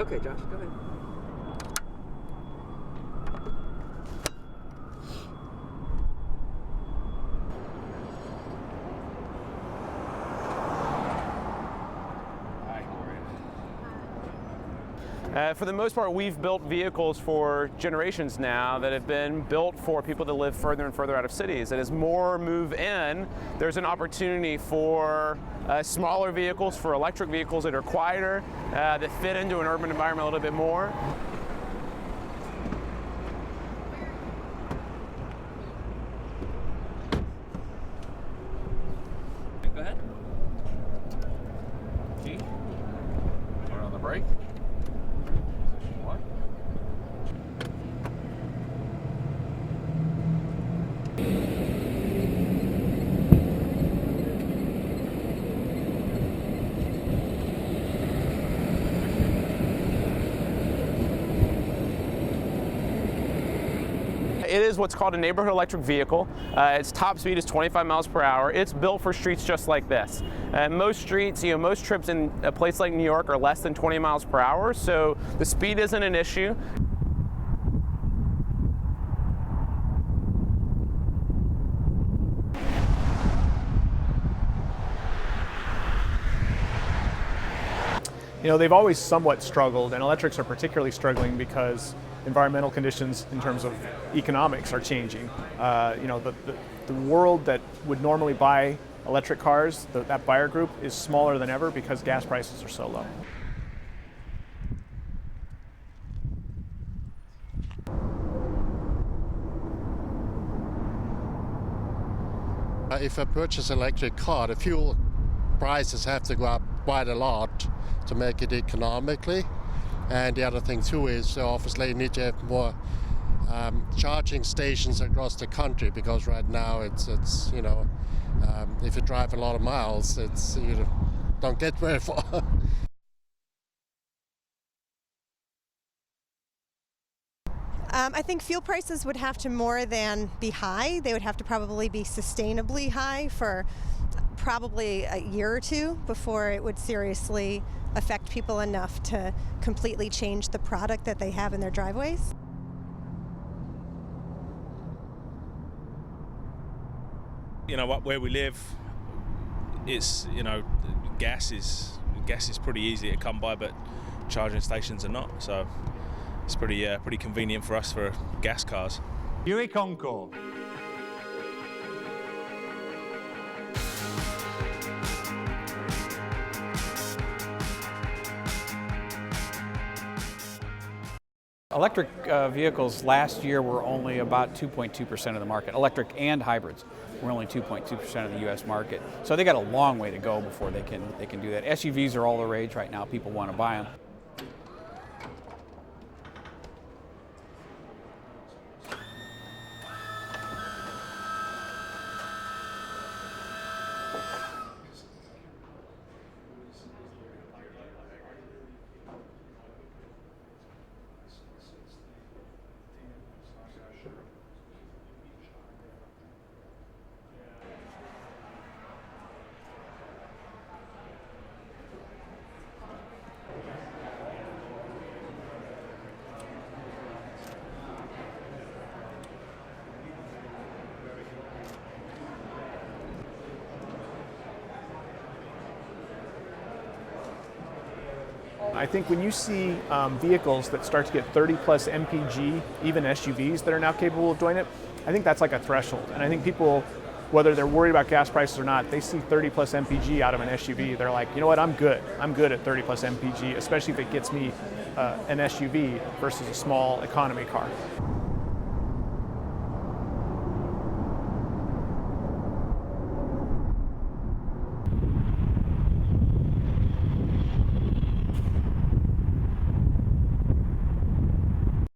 Okay, Josh, go ahead. For the most part, we've built vehicles for generations now that have been built for people that live further and further out of cities. And as more move in, there's an opportunity for smaller vehicles, for electric vehicles that are quieter, that fit into an urban environment a little bit more. Go ahead. Key. Turn on the brake. It is what's called a neighborhood electric vehicle. Its top speed is 25 miles per hour. It's built for streets just like this. Most streets, most trips in a place like New York are less than 20 miles per hour, so the speed isn't an issue. They've always somewhat struggled, and electrics are particularly struggling because environmental conditions in terms of economics are changing. The world that would normally buy electric cars, that buyer group is smaller than ever because gas prices are so low. If I purchase an electric car, the fuel prices have to go up quite a lot to make it economically. And the other thing too is obviously you need to have more charging stations across the country, because right now it's if you drive a lot of miles, you don't get very far. I think fuel prices would have to more than be high. They would have to probably be sustainably high for probably a year or two before it would seriously affect people enough to completely change the product that they have in their driveways. Where we live, it's gas is pretty easy to come by, but charging stations are not. So it's pretty convenient for us for gas cars. Buick Encore. Electric vehicles last year were only about 2.2% of the market. Electric and hybrids were only 2.2% of the U.S. market. So they got a long way to go before they can do that. SUVs are all the rage right now. People want to buy them. I think when you see vehicles that start to get 30 plus mpg, even SUVs that are now capable of doing it, I think that's like a threshold. And I think people, whether they're worried about gas prices or not, they see 30 plus mpg out of an SUV, they're like, you know what, I'm good at 30 plus mpg, especially if it gets me an SUV versus a small economy car.